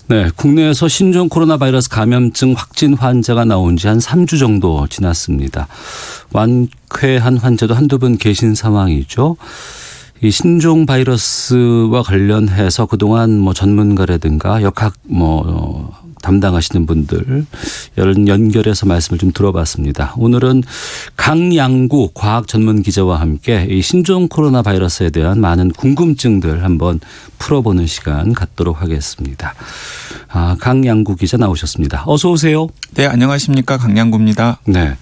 네, 국내에서 신종 코로나 바이러스 감염증 확진 환자가 나온 지 한 3주 정도 지났습니다. 완쾌한 환자도 한두 분 계신 상황이죠. 이 신종 바이러스와 관련해서 그동안 뭐 전문가라든가 역학 담당하시는 분들 연결해서 말씀을 좀 들어봤습니다. 오늘은 강양구 과학 전문 기자와 함께 이 신종 코로나 바이러스에 대한 많은 궁금증들 한번 풀어보는 시간 갖도록 하겠습니다. 강양구 기자 나오셨습니다. 어서 오세요. 네, 안녕하십니까. 강양구입니다. 네.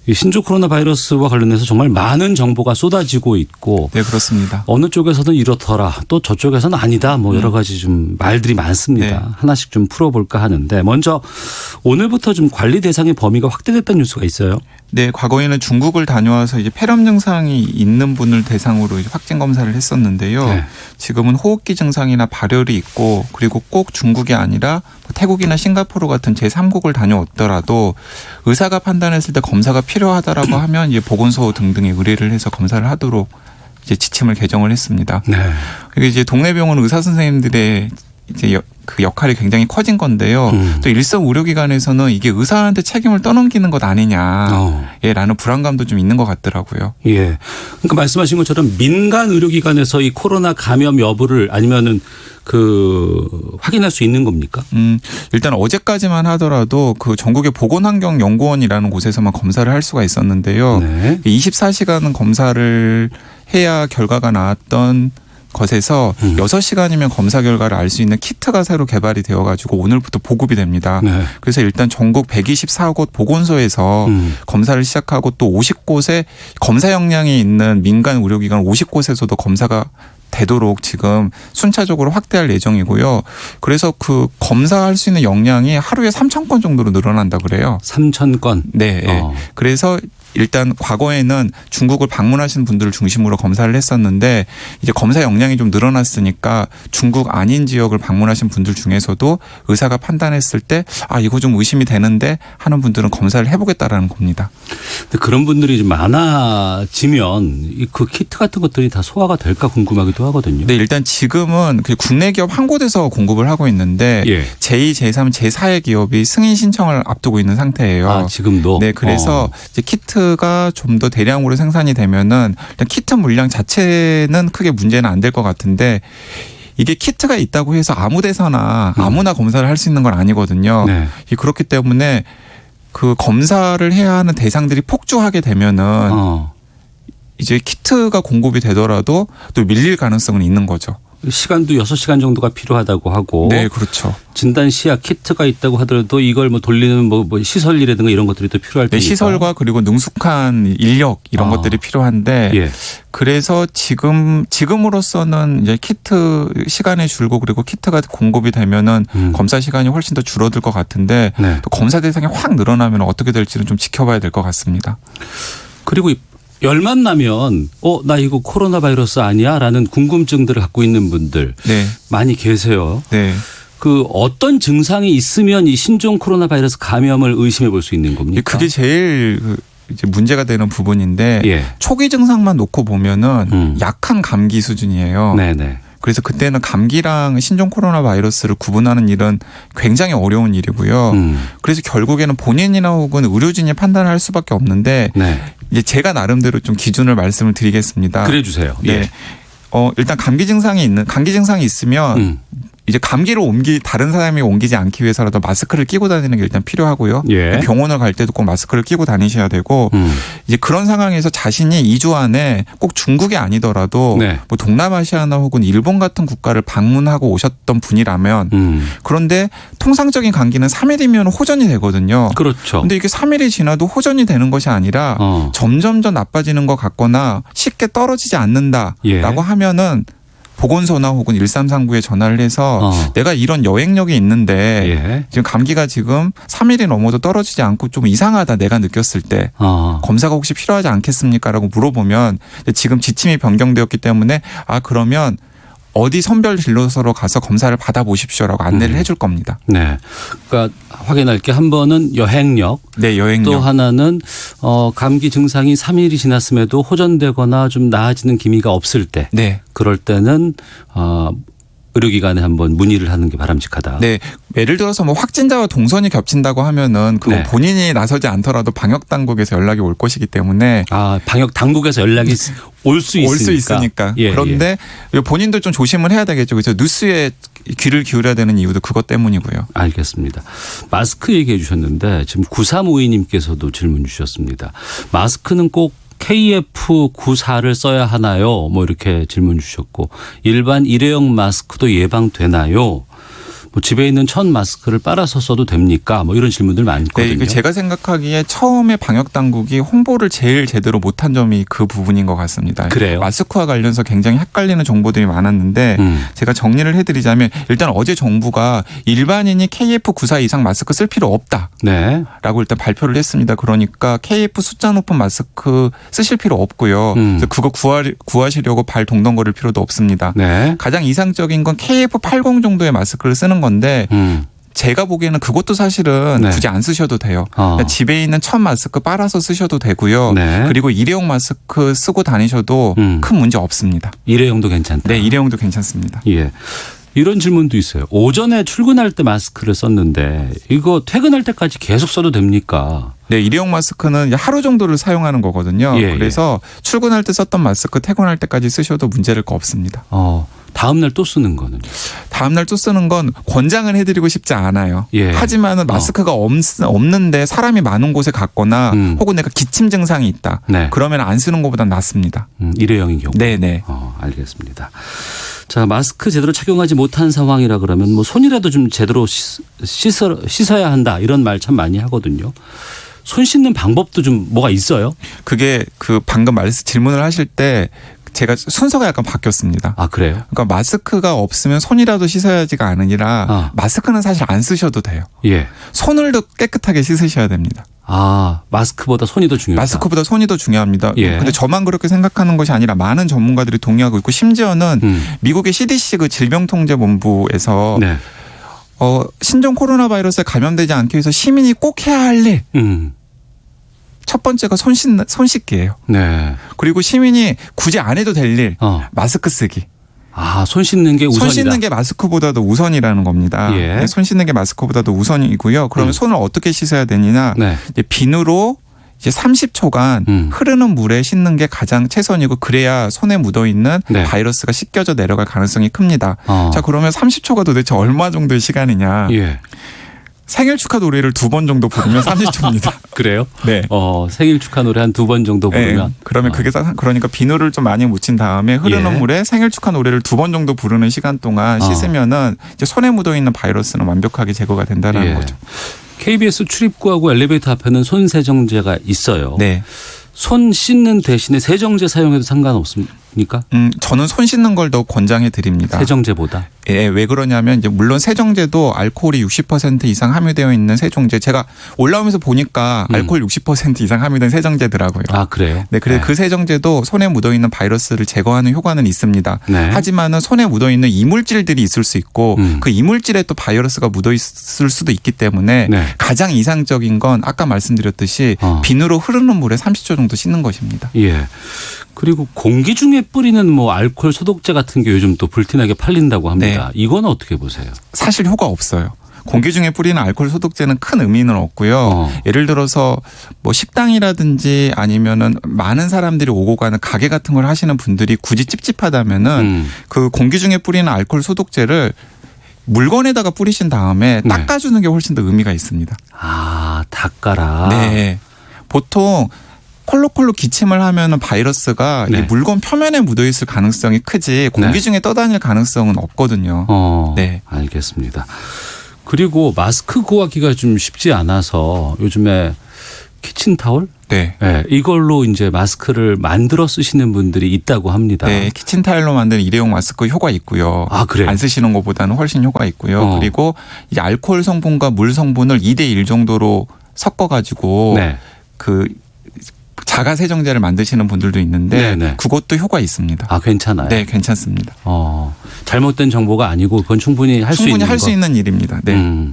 이 신종 코로나 바이러스와 관련해서 정말 많은 정보가 쏟아지고 있고. 네, 그렇습니다. 어느 쪽에서는 이렇더라, 또 저쪽에서는 아니다, 뭐 여러 가지 좀 말들이 많습니다. 네. 하나씩 좀 풀어볼까 하는데, 먼저 오늘부터 좀 관리 대상의 범위가 확대됐다는 뉴스가 있어요. 네, 과거에는 중국을 다녀와서 이제 폐렴 증상이 있는 분을 대상으로 이제 확진 검사를 했었는데요. 네. 지금은 호흡기 증상이나 발열이 있고, 그리고 꼭 중국이 아니라 태국이나 싱가포르 같은 제3국을 다녀왔더라도 의사가 판단했을 때 검사가 필요하다라고 하면 이제 보건소 등등에 의뢰를 해서 검사를 하도록 이제 지침을 개정을 했습니다. 네. 이게 이제 동네 병원 의사 선생님들의 이제 그 역할이 굉장히 커진 건데요. 또 일선 의료기관에서는 이게 의사한테 책임을 떠넘기는 것 아니냐라는 불안감도 좀 있는 것 같더라고요. 예. 그러니까 말씀하신 것처럼 민간 의료기관에서 이 코로나 감염 여부를 아니면은 확인할 수 있는 겁니까? 일단 어제까지만 하더라도 그 전국의 보건환경연구원이라는 곳에서만 검사를 할 수가 있었는데요. 네. 24시간 검사를 해야 결과가 나왔던 것에서 6시간이면 검사 결과를 알 수 있는 키트가 새로 개발이 되어가지고 오늘부터 보급이 됩니다. 네. 그래서 일단 전국 124곳 보건소에서 검사를 시작하고 또 50곳에 검사 역량이 있는 민간 의료기관 50곳에서도 검사가 되도록 지금 순차적으로 확대할 예정이고요. 그래서 그 검사할 수 있는 역량이 하루에 3,000건 정도로 늘어난다 그래요. 3,000건. 네. 그래서 일단 과거에는 중국을 방문하시는 분들을 중심으로 검사를 했었는데 이제 검사 역량이 좀 늘어났으니까 중국 아닌 지역을 방문하신 분들 중에서도 의사가 판단했을 때 이거 좀 의심이 되는데 하는 분들은 검사를 해보겠다라는 겁니다. 근데 그런 분들이 좀 많아지면 그 키트 같은 것들이 다 소화가 될까 궁금하기도 하거든요. 네, 일단 지금은 국내 기업 한 곳에서 공급을 하고 있는데 예. 제2, 제3, 제4의 기업이 승인 신청을 앞두고 있는 상태예요. 지금도? 네, 그래서 이제 키트가 좀 더 대량으로 생산이 되면은 일단 키트 물량 자체는 크게 문제는 안 될 것 같은데 이게 키트가 있다고 해서 아무 데서나 아무나 검사를 할 수 있는 건 아니거든요. 네. 그렇기 때문에 그 검사를 해야 하는 대상들이 폭주하게 되면은 이제 키트가 공급이 되더라도 또 밀릴 가능성은 있는 거죠. 시간도 6시간 정도가 필요하다고 하고. 네, 그렇죠. 진단 시약 키트가 있다고 하더라도 이걸 돌리는 시설이라든가 이런 것들이 또 필요할 테니까. 네, 시설과 그리고 능숙한 인력 이런 것들이 필요한데 예. 그래서 지금으로서는 이제 키트 시간이 줄고 그리고 키트가 공급이 되면은 검사 시간이 훨씬 더 줄어들 것 같은데 네. 또 검사 대상이 확 늘어나면 어떻게 될지는 좀 지켜봐야 될 것 같습니다. 그리고 열만 나면 나 이거 코로나 바이러스 아니야? 라는 궁금증들을 갖고 있는 분들 네. 많이 계세요. 네. 어떤 증상이 있으면 이 신종 코로나 바이러스 감염을 의심해 볼 수 있는 겁니까? 그게 제일 이제 문제가 되는 부분인데 예. 초기 증상만 놓고 보면은 약한 감기 수준이에요. 네네. 그래서 그때는 감기랑 신종 코로나 바이러스를 구분하는 일은 굉장히 어려운 일이고요. 그래서 결국에는 본인이나 혹은 의료진이 판단할 수밖에 없는데 네. 이제 제가 나름대로 좀 기준을 말씀을 드리겠습니다. 그래 주세요. 네. 예. 일단 감기 증상이 있으면 이제 감기를 다른 사람이 옮기지 않기 위해서라도 마스크를 끼고 다니는 게 일단 필요하고요. 예. 병원을 갈 때도 꼭 마스크를 끼고 다니셔야 되고 이제 그런 상황에서 자신이 2주 안에 꼭 중국이 아니더라도 네. 뭐 동남아시아나 혹은 일본 같은 국가를 방문하고 오셨던 분이라면 그런데 통상적인 감기는 3일이면 호전이 되거든요. 그렇죠. 근데 이게 3일이 지나도 호전이 되는 것이 아니라 점점 더 나빠지는 것 같거나 쉽게 떨어지지 않는다라고 예. 하면은 보건소나 혹은 1339에 전화를 해서 내가 이런 여행력이 있는데 예. 지금 감기가 지금 3일이 넘어도 떨어지지 않고 좀 이상하다 내가 느꼈을 때 검사가 혹시 필요하지 않겠습니까? 라고 물어보면 지금 지침이 변경되었기 때문에 그러면 어디 선별 진료소로 가서 검사를 받아보십시오라고 안내를 해줄 겁니다. 네. 그러니까 확인할 게 한 번은 여행력. 네, 여행력. 또 하나는 감기 증상이 3일이 지났음에도 호전되거나 좀 나아지는 기미가 없을 때. 네. 그럴 때는 의료기관에 한번 문의를 하는 게 바람직하다. 네. 예를 들어서 뭐 확진자와 동선이 겹친다고 하면은 그건 네. 본인이 나서지 않더라도 방역 당국에서 연락이 올 것이기 때문에 아, 방역 당국에서 연락이 올 수 있으니까. 올 수 있으니까. 예, 그런데 본인도 좀 조심을 해야 되겠죠. 그래서 뉴스에 귀를 기울여야 되는 이유도 그것 때문이고요. 알겠습니다. 마스크 얘기해 주셨는데 지금 9352님께서도 질문 주셨습니다. 마스크는 꼭 KF94를 써야 하나요? 뭐 이렇게 질문 주셨고 일반 일회용 마스크도 예방되나요? 뭐 집에 있는 천 마스크를 빨아서 써도 됩니까? 뭐 이런 질문들 많거든요. 네, 이게 제가 생각하기에 처음에 방역 당국이 홍보를 제일 제대로 못한 점이 그 부분인 것 같습니다. 그래요? 마스크와 관련해서 굉장히 헷갈리는 정보들이 많았는데 제가 정리를 해드리자면 일단 어제 정부가 일반인이 KF94 이상 마스크 쓸 필요 없다. 네. 라고 일단 발표를 했습니다. 그러니까 KF 숫자 높은 마스크 쓰실 필요 없고요. 그래서 그거 구하시려고 발 동동거릴 필요도 없습니다. 네. 가장 이상적인 건 KF80 정도의 마스크를 쓰는 건데 제가 보기에는 그것도 사실은 네. 굳이 안 쓰셔도 돼요. 그러니까 집에 있는 천 마스크 빨아서 쓰셔도 되고요. 네. 그리고 일회용 마스크 쓰고 다니셔도 큰 문제 없습니다. 일회용도 괜찮다. 네, 일회용도 괜찮습니다. 예. 이런 질문도 있어요. 오전에 출근할 때 마스크를 썼는데 이거 퇴근할 때까지 계속 써도 됩니까? 네, 일회용 마스크는 하루 정도를 사용하는 거거든요. 예, 그래서 출근할 때 썼던 마스크 퇴근할 때까지 쓰셔도 문제될 거 없습니다. 다음 날 또 쓰는 거는요? 다음 날 또 쓰는 건 권장을 해드리고 싶지 않아요. 예. 하지만은 마스크가 없는데 사람이 많은 곳에 갔거나 혹은 내가 기침 증상이 있다. 네. 그러면 안 쓰는 것보단 낫습니다. 일회용인 경우. 네네. 알겠습니다. 자, 마스크 제대로 착용하지 못한 상황이라 그러면 뭐 손이라도 좀 제대로 씻어야 한다 이런 말 참 많이 하거든요. 손 씻는 방법도 좀 뭐가 있어요? 그게 그 방금 질문을 하실 때 제가 순서가 약간 바뀌었습니다. 아, 그래요? 그러니까 마스크가 없으면 손이라도 씻어야지가 아니라 마스크는 사실 안 쓰셔도 돼요. 예. 손을 더 깨끗하게 씻으셔야 됩니다. 아, 마스크보다 손이 더 중요하다. 마스크보다 손이 더 중요합니다. 예. 근데 저만 그렇게 생각하는 것이 아니라 많은 전문가들이 동의하고 있고 심지어는 미국의 CDC 그 질병통제본부에서 네. 신종 코로나 바이러스에 감염되지 않기 위해서 시민이 꼭 해야 할 일. 첫 번째가 손 씻기예요. 네. 그리고 시민이 굳이 안 해도 될 일. 마스크 쓰기. 아, 손 씻는 게 우선이다. 손 씻는 게 마스크보다도 우선이라는 겁니다. 예. 네, 손 씻는 게 마스크보다도 우선이고요. 그러면 손을 어떻게 씻어야 되느냐. 네. 이제 비누로 이제 30초간 흐르는 물에 씻는 게 가장 최선이고 그래야 손에 묻어있는 네. 바이러스가 씻겨져 내려갈 가능성이 큽니다. 자, 그러면 30초가 도대체 얼마 정도의 시간이냐. 예. 생일 축하 노래를 2번 정도 부르면 30초입니다. 그래요? 네. 생일 축하 노래 한 2번 정도 부르면. 네. 그러면 그게 그러니까 비누를 좀 많이 묻힌 다음에 흐르는 예. 물에 생일 축하 노래를 2번 정도 부르는 시간 동안 씻으면은 이제 손에 묻어 있는 바이러스는 완벽하게 제거가 된다는 거죠. KBS 출입구하고 엘리베이터 앞에는 손 세정제가 있어요. 네. 손 씻는 대신에 세정제 사용해도 상관없습니까? 저는 손 씻는 걸 더 권장해 드립니다. 세정제보다. 예, 왜 그러냐면 이제 물론 세정제도 알코올이 60% 이상 함유되어 있는 세정제 제가 올라오면서 보니까 알코올 60% 이상 함유된 세정제더라고요. 아, 그래요? 네, 그래서 그 세정제도 손에 묻어 있는 바이러스를 제거하는 효과는 있습니다. 네. 하지만은 손에 묻어 있는 이물질들이 있을 수 있고 그 이물질에 또 바이러스가 묻어 있을 수도 있기 때문에 네. 가장 이상적인 건 아까 말씀드렸듯이 비누로 흐르는 물에 30초 정도 씻는 것입니다. 예. 그리고 공기 중에 뿌리는 뭐 알코올 소독제 같은 게 요즘 또 불티나게 팔린다고 합니다. 네. 이건 어떻게 보세요? 사실 효과 없어요. 공기 중에 뿌리는 알코올 소독제는 큰 의미는 없고요. 예를 들어서 뭐 식당이라든지 아니면은 많은 사람들이 오고 가는 가게 같은 걸 하시는 분들이 굳이 찝찝하다면은 그 공기 중에 뿌리는 알코올 소독제를 물건에다가 뿌리신 다음에 닦아주는 게 훨씬 더 의미가 있습니다. 아, 닦아라. 네. 보통 콜록콜록 기침을 하면은 바이러스가 네. 이 물건 표면에 묻어 있을 가능성이 크지 공기 중에 떠다닐 가능성은 없거든요. 네. 알겠습니다. 그리고 마스크 구하기가 좀 쉽지 않아서 요즘에 키친타올? 네. 네. 이걸로 이제 마스크를 만들어 쓰시는 분들이 있다고 합니다. 네. 키친타일로 만든 일회용 마스크 효과 있고요. 아, 그래요? 안 쓰시는 것보다는 훨씬 효과 있고요. 그리고 이 알코올 성분과 물 성분을 2대1 정도로 섞어가지고 네. 그 자가 세정제를 만드시는 분들도 있는데 네네. 그것도 효과 있습니다. 아, 괜찮아요? 네, 괜찮습니다. 잘못된 정보가 아니고 그건 충분히 할 수 있는 충분히 할 수 있는 일입니다. 네.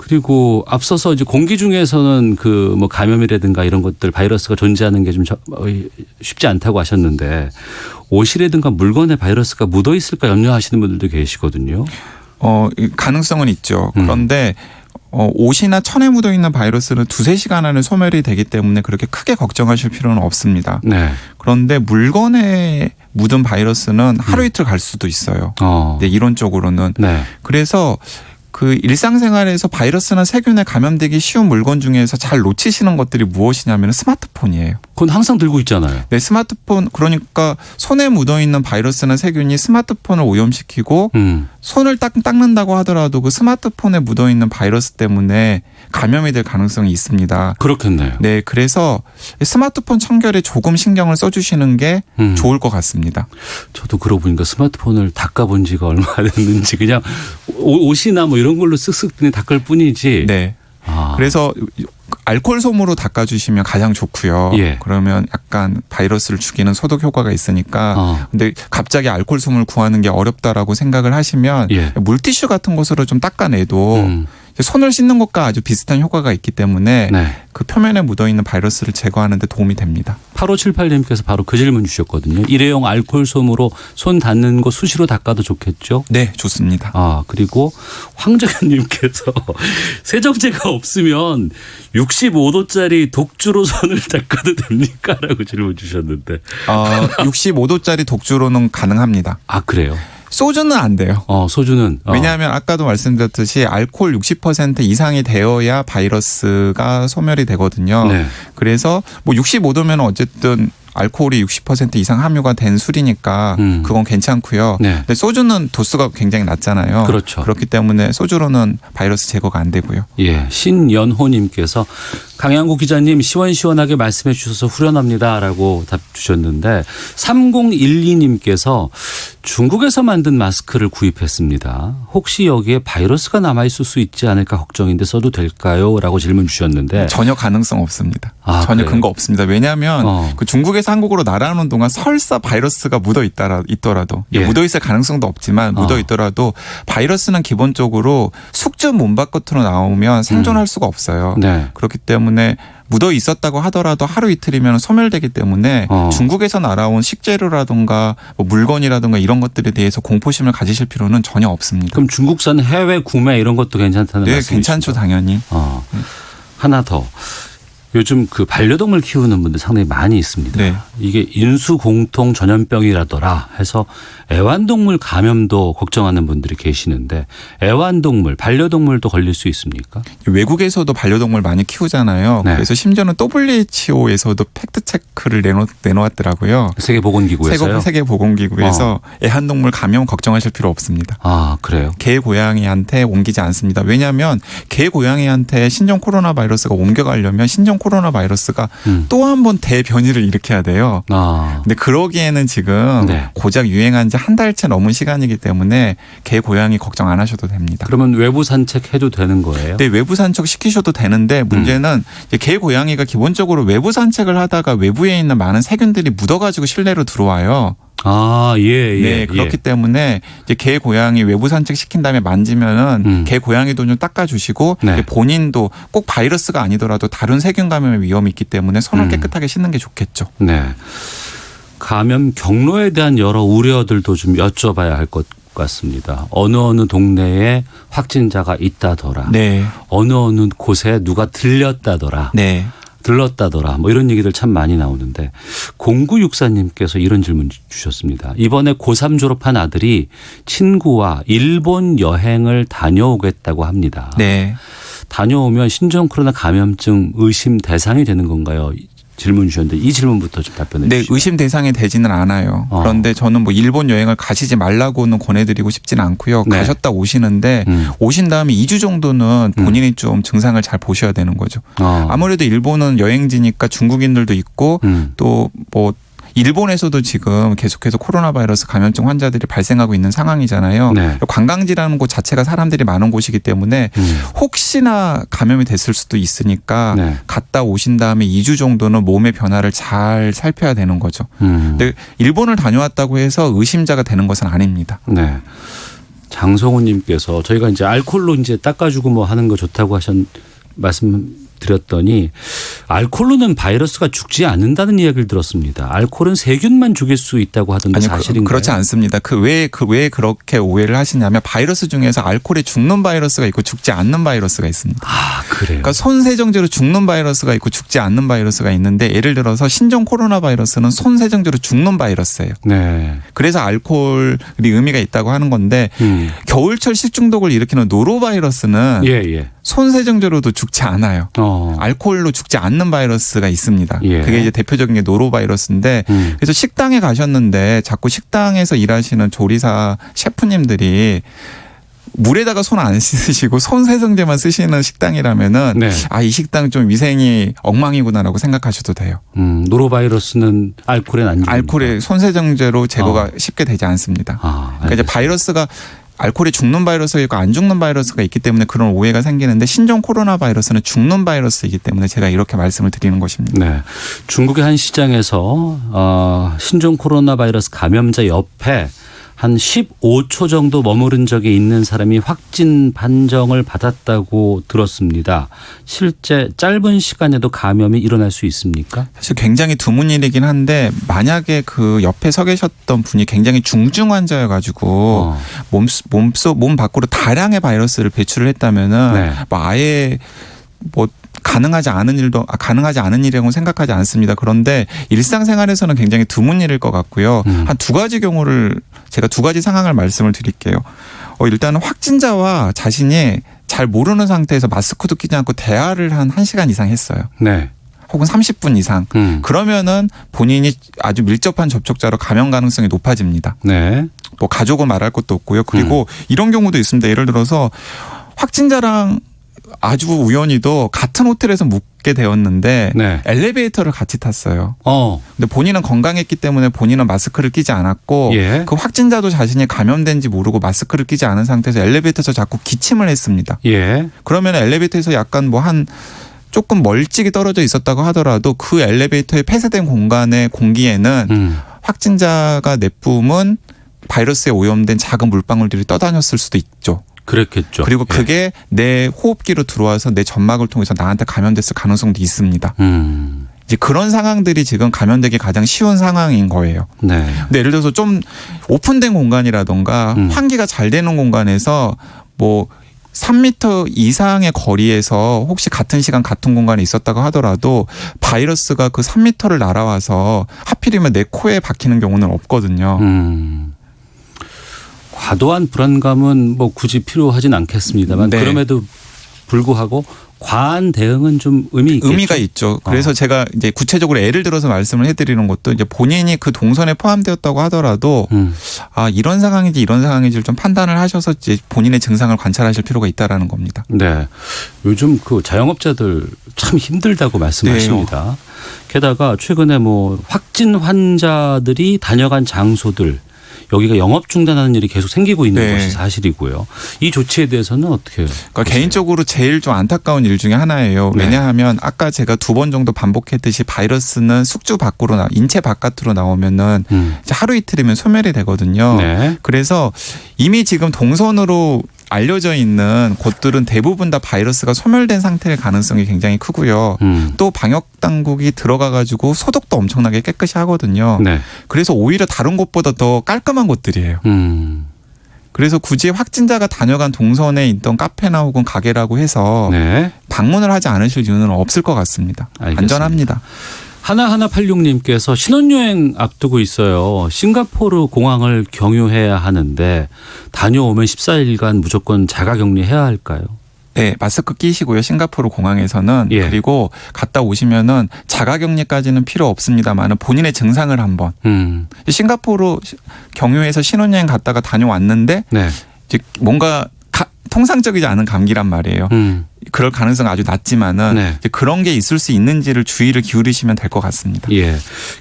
그리고 앞서서 이제 공기 중에서는 그 뭐 감염이라든가 이런 것들 바이러스가 존재하는 게 좀 쉽지 않다고 하셨는데 옷이라든가 물건에 바이러스가 묻어 있을까 염려하시는 분들도 계시거든요. 가능성은 있죠. 그런데 옷이나 천에 묻어 있는 바이러스는 2-3시간 안에 소멸이 되기 때문에 그렇게 크게 걱정하실 필요는 없습니다. 네. 그런데 물건에 묻은 바이러스는 하루 이틀 갈 수도 있어요. 네, 이론적으로는. 네. 그래서 그 일상생활에서 바이러스나 세균에 감염되기 쉬운 물건 중에서 잘 놓치시는 것들이 무엇이냐면 스마트폰이에요. 그건 항상 들고 있잖아요. 네, 스마트폰 그러니까 손에 묻어 있는 바이러스나 세균이 스마트폰을 오염시키고 손을 닦는다고 하더라도 그 스마트폰에 묻어 있는 바이러스 때문에 감염이 될 가능성이 있습니다. 그렇겠네요. 네, 그래서 스마트폰 청결에 조금 신경을 써주시는 게 좋을 것 같습니다. 저도 그러고 보니까 스마트폰을 닦아본 지가 얼마 됐는지 그냥 옷이나 뭐 이런 걸로 쓱쓱 그냥 닦을 뿐이지. 네. 그래서 알코올 솜으로 닦아주시면 가장 좋고요. 예. 그러면 약간 바이러스를 죽이는 소독 효과가 있으니까. 근데 갑자기 알코올 솜을 구하는 게 어렵다라고 생각을 하시면 예. 물티슈 같은 것으로 좀 닦아내도 손을 씻는 것과 아주 비슷한 효과가 있기 때문에 네. 그 표면에 묻어있는 바이러스를 제거하는 데 도움이 됩니다. 8578님께서 바로 그 질문 주셨거든요. 일회용 알코올 솜으로 손 닿는 거 수시로 닦아도 좋겠죠? 네, 좋습니다. 그리고 황정현님께서 세정제가 없으면 65도짜리 독주로 손을 닦아도 됩니까? 라고 질문 주셨는데. 65도짜리 독주로는 가능합니다. 아, 그래요? 소주는 안 돼요. 소주는. 왜냐하면 아까도 말씀드렸듯이 알코올 60% 이상이 되어야 바이러스가 소멸이 되거든요. 네. 그래서 뭐 65도면 어쨌든 알코올이 60% 이상 함유가 된 술이니까 그건 괜찮고요. 네. 근데 소주는 도수가 굉장히 낮잖아요. 그렇죠. 그렇기 때문에 소주로는 바이러스 제거가 안 되고요. 예, 신연호님께서 강양구 기자님 시원시원하게 말씀해 주셔서 후련합니다라고 답 주셨는데 3012님께서 중국에서 만든 마스크를 구입했습니다. 혹시 여기에 바이러스가 남아있을 수 있지 않을까 걱정인데 써도 될까요? 라고 질문 주셨는데 전혀 가능성 없습니다. 전혀 그래요? 근거 없습니다. 왜냐하면 그 중국에서 한국으로 날아오는 동안 설사 바이러스가 묻어 있더라도 예. 묻어 있을 가능성도 없지만 묻어 있더라도 바이러스는 기본적으로 숙주 몸 바깥으로 나오면 생존할 수가 없어요. 네. 그렇기 때문에 묻어 있었다고 하더라도 하루 이틀이면 소멸되기 때문에 중국에서 날아온 식재료라든가 뭐 물건이라든가 이런 것들에 대해서 공포심을 가지실 필요는 전혀 없습니다. 그럼 중국산 해외 구매 이런 것도 괜찮다는 네, 말씀이시죠? 괜찮죠, 당연히. 하나 더. 요즘 그 반려동물 키우는 분들 상당히 많이 있습니다. 네. 이게 인수공통 전염병이라더라 해서 애완동물 감염도 걱정하는 분들이 계시는데 애완동물, 반려동물도 걸릴 수 있습니까? 외국에서도 반려동물 많이 키우잖아요. 네. 그래서 심지어는 WHO에서도 팩트체크를 내놓았더라고요. 세계보건기구에서요? 세계보건기구에서 애완동물 감염 걱정하실 필요 없습니다. 아, 그래요? 개, 고양이한테 옮기지 않습니다. 왜냐하면 개, 고양이한테 신종 코로나 바이러스가 옮겨가려면 신종 코로나 바이러스가 또 한 번 대변이를 일으켜야 돼요. 근데 그러기에는 지금 네. 고작 유행한 지 한 달째 넘은 시간이기 때문에 개, 고양이 걱정 안 하셔도 됩니다. 그러면 외부 산책해도 되는 거예요? 네, 외부 산책 시키셔도 되는데 문제는 이제 개, 고양이가 기본적으로 외부 산책을 하다가 외부에 있는 많은 세균들이 묻어가지고 실내로 들어와요. 예. 네, 그렇기 때문에 이제 개, 고양이 외부 산책 시킨 다음에 만지면은 개, 고양이도 좀 닦아주시고 네. 본인도 꼭 바이러스가 아니더라도 다른 세균 감염의 위험이 있기 때문에 손을 깨끗하게 씻는 게 좋겠죠. 네. 감염 경로에 대한 여러 우려들도 좀 여쭤봐야 할 것 같습니다. 어느 동네에 확진자가 있다더라. 네. 어느 곳에 누가 들렀다더라. 네. 들렀다더라. 뭐 이런 얘기들 참 많이 나오는데 0964님께서 이런 질문 주셨습니다. 이번에 고3 졸업한 아들이 친구와 일본 여행을 다녀오겠다고 합니다. 네. 다녀오면 신종 코로나 감염증 의심 대상이 되는 건가요? 질문 주셨는데 이 질문부터 좀 답변해 네, 주시죠. 의심 대상이 되지는 않아요. 그런데 저는 뭐 일본 여행을 가시지 말라고는 권해드리고 싶지는 않고요. 네. 가셨다 오시는데 오신 다음에 2주 정도는 본인이 좀 증상을 잘 보셔야 되는 거죠. 아무래도 일본은 여행지니까 중국인들도 있고 또 뭐 일본에서도 지금 계속해서 코로나 바이러스 감염증 환자들이 발생하고 있는 상황이잖아요. 네. 관광지라는 곳 자체가 사람들이 많은 곳이기 때문에 혹시나 감염이 됐을 수도 있으니까 네. 갔다 오신 다음에 2주 정도는 몸의 변화를 잘 살펴야 되는 거죠. 근데 일본을 다녀왔다고 해서 의심자가 되는 것은 아닙니다. 네. 장성호님께서 저희가 이제 알코올로 이제 닦아주고 뭐 하는 거 좋다고 말씀드렸더니 알코올로는 바이러스가 죽지 않는다는 이야기를 들었습니다. 알코올은 세균만 죽일 수 있다고 하던데 아니, 사실인가요? 그렇지 않습니다. 왜 그렇게 오해를 하시냐면 바이러스 중에서 알코올에 죽는 바이러스가 있고 죽지 않는 바이러스가 있습니다. 아, 그래요? 그러니까 손세정제로 죽는 바이러스가 있고 죽지 않는 바이러스가 있는데 예를 들어서 신종 코로나 바이러스는 손세정제로 죽는 바이러스예요. 네. 그래서 알코올이 의미가 있다고 하는 건데 겨울철 식중독을 일으키는 노로바이러스는 예. 손세정제로도 죽지 않아요. 알코올로 죽지 않는 바이러스가 있습니다. 예. 그게 이제 대표적인 게 노로바이러스인데 그래서 식당에 가셨는데 자꾸 식당에서 일하시는 조리사 셰프님들이 물에다가 손 안 씻으시고 손세정제만 쓰시는 식당이라면은 네. 이 식당 좀 위생이 엉망이구나라고 생각하셔도 돼요. 노로바이러스는 알코올엔 안 죽습니다. 알코올에 손세정제로 제거가 쉽게 되지 않습니다. 그러니까 이제 바이러스가 알코올에 죽는 바이러스가 있고 안 죽는 바이러스가 있기 때문에 그런 오해가 생기는데 신종 코로나 바이러스는 죽는 바이러스이기 때문에 제가 이렇게 말씀을 드리는 것입니다. 네. 중국의 한 시장에서 신종 코로나 바이러스 감염자 옆에 한 15초 정도 머무른 적이 있는 사람이 확진 판정을 받았다고 들었습니다. 실제 짧은 시간에도 감염이 일어날 수 있습니까? 사실 굉장히 드문 일이긴 한데 만약에 그 옆에 서 계셨던 분이 굉장히 중증 환자여가지고 몸 밖으로 다량의 바이러스를 배출을 했다면은 네. 아예 가능하지 않은 일이라고 생각하지 않습니다. 그런데 일상생활에서는 굉장히 드문 일일 것 같고요. 한 두 가지 경우를 제가 두 가지 상황을 말씀을 드릴게요. 일단은 확진자와 자신이 잘 모르는 상태에서 마스크도 끼지 않고 대화를 한 1시간 이상 했어요. 네. 혹은 30분 이상. 그러면은 본인이 아주 밀접한 접촉자로 감염 가능성이 높아집니다. 네. 가족은 말할 것도 없고요. 그리고 이런 경우도 있습니다. 예를 들어서 확진자랑 아주 우연히도 같은 호텔에서 묵게 되었는데 네. 엘리베이터를 같이 탔어요. 근데 본인은 건강했기 때문에 본인은 마스크를 끼지 않았고 예. 그 확진자도 자신이 감염된지 모르고 마스크를 끼지 않은 상태에서 엘리베이터에서 자꾸 기침을 했습니다. 예. 그러면 엘리베이터에서 약간 조금 멀찍이 떨어져 있었다고 하더라도 그 엘리베이터에 폐쇄된 공간의 공기에는 확진자가 내뿜은 바이러스에 오염된 작은 물방울들이 떠다녔을 수도 있죠. 그랬겠죠. 그리고 그게 내 호흡기로 들어와서 내 점막을 통해서 나한테 감염됐을 가능성도 있습니다. 이제 그런 상황들이 지금 감염되기 가장 쉬운 상황인 거예요. 네. 근데 예를 들어서 좀 오픈된 공간이라던가 환기가 잘 되는 공간에서 3m 이상의 거리에서 혹시 같은 시간 같은 공간에 있었다고 하더라도 바이러스가 그 3m를 날아와서 하필이면 내 코에 박히는 경우는 없거든요. 과도한 불안감은 굳이 필요하진 않겠습니다만 네. 그럼에도 불구하고 과한 대응은 좀 의미가 있죠. 그래서 제가 이제 구체적으로 예를 들어서 말씀을 해드리는 것도 이제 본인이 그 동선에 포함되었다고 하더라도 이런 상황인지 이런 상황인지를 좀 판단을 하셔서 이제 본인의 증상을 관찰하실 필요가 있다라는 겁니다. 네. 요즘 그 자영업자들 참 힘들다고 말씀하십니다. 네. 게다가 최근에 확진 환자들이 다녀간 장소들 여기가 영업 중단하는 일이 계속 생기고 있는 것이 사실이고요. 이 조치에 대해서는 어떻게 그러니까 개인적으로 제일 좀 안타까운 일 중에 하나예요. 왜냐하면 아까 제가 2번 정도 반복했듯이 바이러스는 숙주 밖으로 인체 바깥으로 나오면은 이제 하루 이틀이면 소멸이 되거든요. 네. 그래서 이미 지금 동선으로 알려져 있는 곳들은 대부분 다 바이러스가 소멸된 상태일 가능성이 굉장히 크고요. 또 방역 당국이 들어가 가지고 소독도 엄청나게 깨끗이 하거든요. 네. 그래서 오히려 다른 곳보다 더 깔끔한 곳들이에요. 그래서 굳이 확진자가 다녀간 동선에 있던 카페나 혹은 가게라고 해서 방문을 하지 않으실 이유는 없을 것 같습니다. 알겠습니다. 안전합니다. 하나하나 86님께서 신혼여행 앞두고 있어요. 싱가포르 공항을 경유해야 하는데 다녀오면 14일간 무조건 자가격리해야 할까요? 네, 마스크 끼시고요. 싱가포르 공항에서는. 그리고 갔다 오시면은 자가격리까지는 필요 없습니다만은 본인의 증상을 한번. 싱가포르 경유해서 신혼여행 갔다가 다녀왔는데 이제 뭔가 통상적이지 않은 감기란 말이에요. 그럴 가능성은 아주 낮지만은 이제 그런 게 있을 수 있는지를 주의를 기울이시면 될 것 같습니다. 예.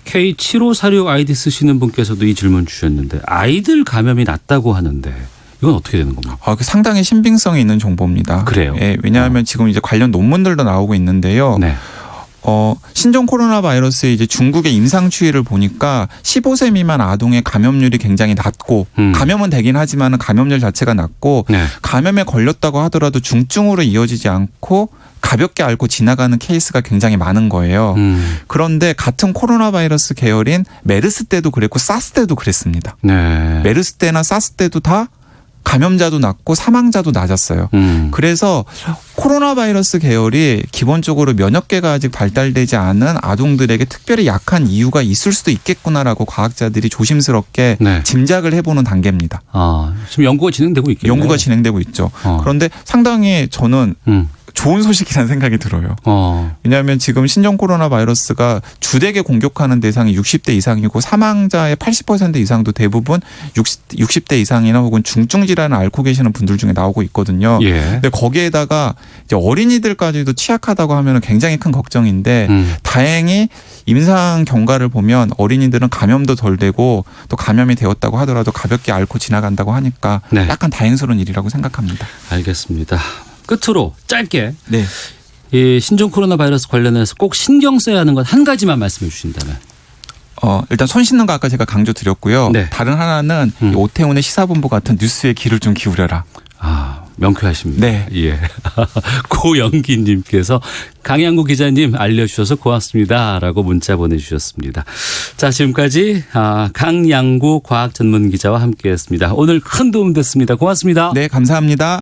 K7546 아이디 쓰시는 분께서도 이 질문 주셨는데 아이들 감염이 낮다고 하는데 이건 어떻게 되는 겁니까? 상당히 신빙성이 있는 정보입니다. 그래요? 예, 왜냐하면 지금 이제 관련 논문들도 나오고 있는데요. 신종 코로나 바이러스의 이제 중국의 임상 추이를 보니까 15세 미만 아동의 감염률이 굉장히 낮고 감염은 되긴 하지만 감염률 자체가 낮고 네. 감염에 걸렸다고 하더라도 중증으로 이어지지 않고 가볍게 앓고 지나가는 케이스가 굉장히 많은 거예요. 그런데 같은 코로나 바이러스 계열인 메르스 때도 그랬고 사스 때도 그랬습니다. 네. 메르스 때나 사스 때도 다 감염자도 낮고 사망자도 낮았어요. 그래서 코로나 바이러스 계열이 기본적으로 면역계가 아직 발달되지 않은 아동들에게 특별히 약한 이유가 있을 수도 있겠구나라고 과학자들이 조심스럽게 네. 짐작을 해보는 단계입니다. 아, 지금 연구가 진행되고 있겠네요. 연구가 진행되고 있죠. 그런데 상당히 저는 좋은 소식이라는 생각이 들어요. 왜냐하면 지금 신종 코로나 바이러스가 주되게 공격하는 대상이 60대 이상이고 사망자의 80% 이상도 대부분 60대 이상이나 혹은 중증 질환을 앓고 계시는 분들 중에 나오고 있거든요. 예. 근데 거기에다가 이제 어린이들까지도 취약하다고 하면 굉장히 큰 걱정인데 다행히 임상 경과를 보면 어린이들은 감염도 덜 되고 또 감염이 되었다고 하더라도 가볍게 앓고 지나간다고 하니까 네. 약간 다행스러운 일이라고 생각합니다. 알겠습니다. 끝으로 짧게 네. 이 신종 코로나 바이러스 관련해서 꼭 신경 써야 하는 것 한 가지만 말씀해 주신다면. 일단 손 씻는 거 아까 제가 강조 드렸고요. 네. 다른 하나는 이 오태훈의 시사본부 같은 뉴스에 귀를 좀 기울여라. 아, 명쾌하십니다. 네. 예. 고영기님께서 강양구 기자님 알려주셔서 고맙습니다라고 문자 보내주셨습니다. 자, 지금까지 강양구 과학전문기자와 함께했습니다. 오늘 큰 도움 됐습니다. 고맙습니다. 네, 감사합니다.